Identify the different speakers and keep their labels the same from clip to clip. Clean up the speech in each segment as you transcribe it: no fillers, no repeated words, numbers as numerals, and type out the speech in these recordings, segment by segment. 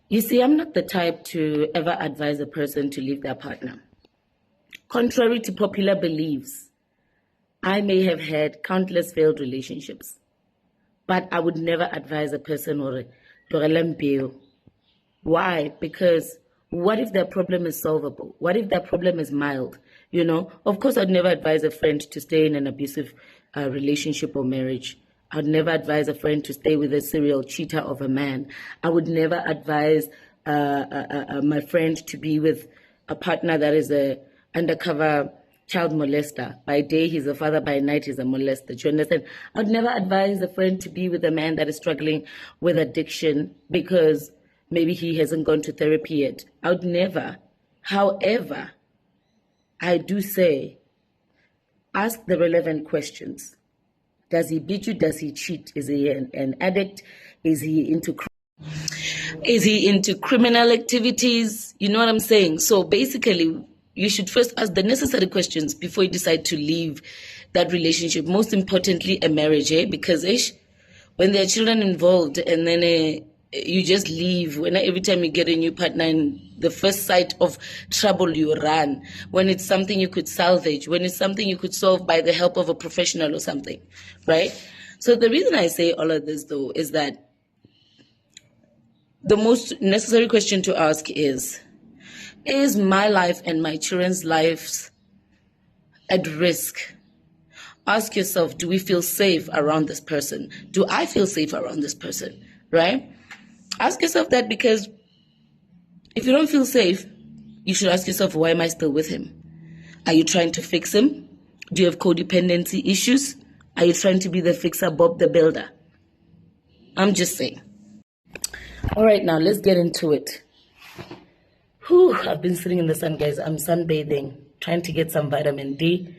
Speaker 1: You see, I'm not the type to ever advise a person to leave their partner. Contrary to popular beliefs, I may have had countless failed relationships, but I would never advise a person or why? Because what if their problem is solvable? What if their problem is mild? Of course, I'd never advise a friend to stay in an abusive relationship or marriage. I'd never advise a friend to stay with a serial cheater of a man. I would never advise my friend to be with a partner that is a undercover child molester. By day, he's a father. By night, he's a molester. Do you understand? I'd never advise a friend to be with a man that is struggling with addiction because maybe he hasn't gone to therapy yet. I would never. However, I do say, ask the relevant questions. Does he beat you? Does he cheat? Is he an addict? Is he into criminal activities? You know what I'm saying? So basically, you should first ask the necessary questions before you decide to leave that relationship. Most importantly, a marriage, because when there are children involved and then you just leave, when every time you get a new partner and the first sight of trouble you run, when it's something you could salvage, when it's something you could solve by the help of a professional or something, right? So the reason I say all of this though is that the most necessary question to ask is my life and my children's lives at risk? Ask yourself, do we feel safe around this person? Do I feel safe around this person, right? Ask yourself that, because if you don't feel safe, you should ask yourself, why am I still with him? Are you trying to fix him? Do you have codependency issues? Are you trying to be the fixer, Bob the Builder? I'm just saying. All right, now let's get into it. I've been sitting in the sun, guys. I'm sunbathing, trying to get some vitamin D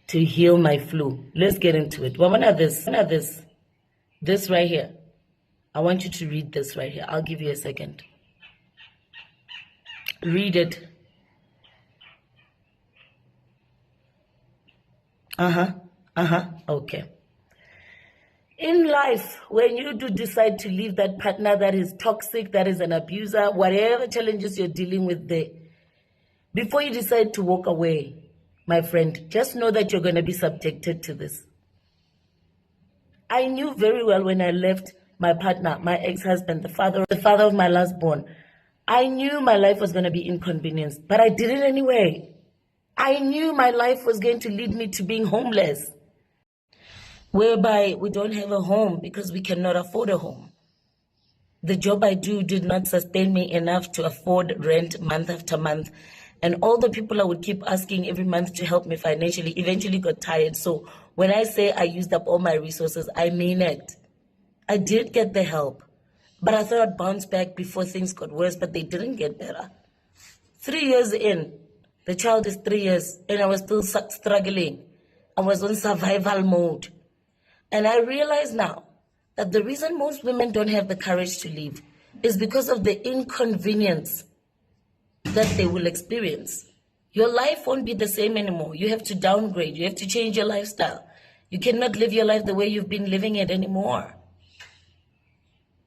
Speaker 1: to heal my flu. Let's get into it. Well, this right here. I want you to read this right here. I'll give you a second. Read it. Okay. In life, when you do decide to leave that partner that is toxic, that is an abuser, whatever challenges you're dealing with there, before you decide to walk away, my friend, just know that you're going to be subjected to this. I knew very well when I left my partner, my ex-husband, the father of my last born, I knew my life was going to be inconvenienced, but I did it anyway. I knew my life was going to lead me to being homeless, whereby we don't have a home because we cannot afford a home. The job I do did not sustain me enough to afford rent month after month. And all the people I would keep asking every month to help me financially eventually got tired. So when I say I used up all my resources, I mean it. I did get the help, but I thought I'd bounce back before things got worse, but they didn't get better. 3 years in, the child is 3 years, and I was still struggling. I was on survival mode. And I realize now that the reason most women don't have the courage to leave is because of the inconvenience that they will experience. Your life won't be the same anymore. You have to downgrade. You have to change your lifestyle. You cannot live your life the way you've been living it anymore.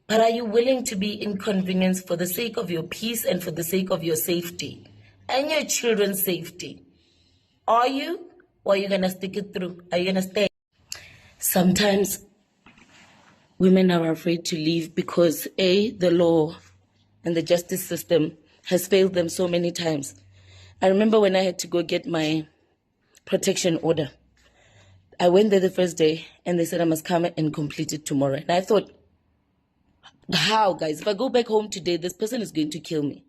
Speaker 1: But are you willing to be inconvenienced for the sake of your peace and for the sake of your safety and your children's safety? Are you? Or are you going to stick it through? Are you going to stay? Sometimes women are afraid to leave because the law and the justice system has failed them so many times. I remember when I had to go get my protection order. I went there the first day and they said I must come and complete it tomorrow. And I thought, how, guys? If I go back home today, this person is going to kill me.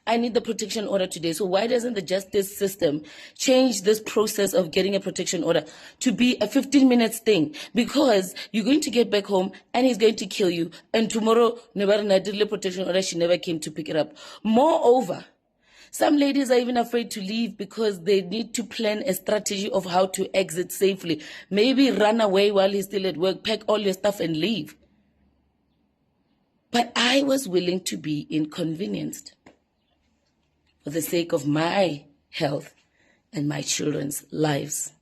Speaker 1: I need the protection order today. So why doesn't the justice system change this process of getting a protection order to be a 15-minute thing? Because you're going to get back home and he's going to kill you. And tomorrow, the protection order, she never came to pick it up. Moreover, some ladies are even afraid to leave because they need to plan a strategy of how to exit safely. Maybe run away while he's still at work, pack all your stuff and leave. But I was willing to be inconvenienced for the sake of my health and my children's lives.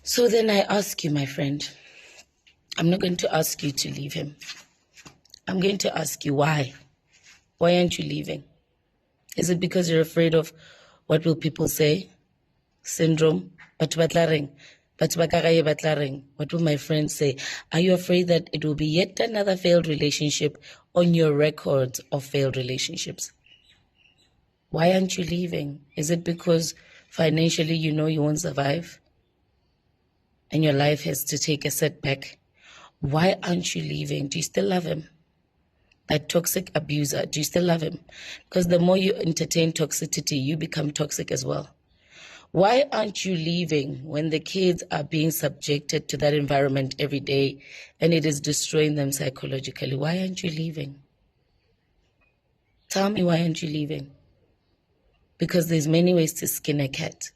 Speaker 1: So then I ask you, my friend, I'm not going to ask you to leave him. I'm going to ask you why. Why aren't you leaving? Is it because you're afraid of what will people say? Syndrome? Batho ba tla reng? Batho ba ka gae ba tla reng? What will my friends say? Are you afraid that it will be yet another failed relationship on your record of failed relationships? Why aren't you leaving? Is it because financially you know you won't survive and your life has to take a setback? Why aren't you leaving? Do you still love him? That toxic abuser, do you still love him? Because the more you entertain toxicity, you become toxic as well. Why aren't you leaving when the kids are being subjected to that environment every day and it is destroying them psychologically? Why aren't you leaving? Tell me, why aren't you leaving? Because there's many ways to skin a cat.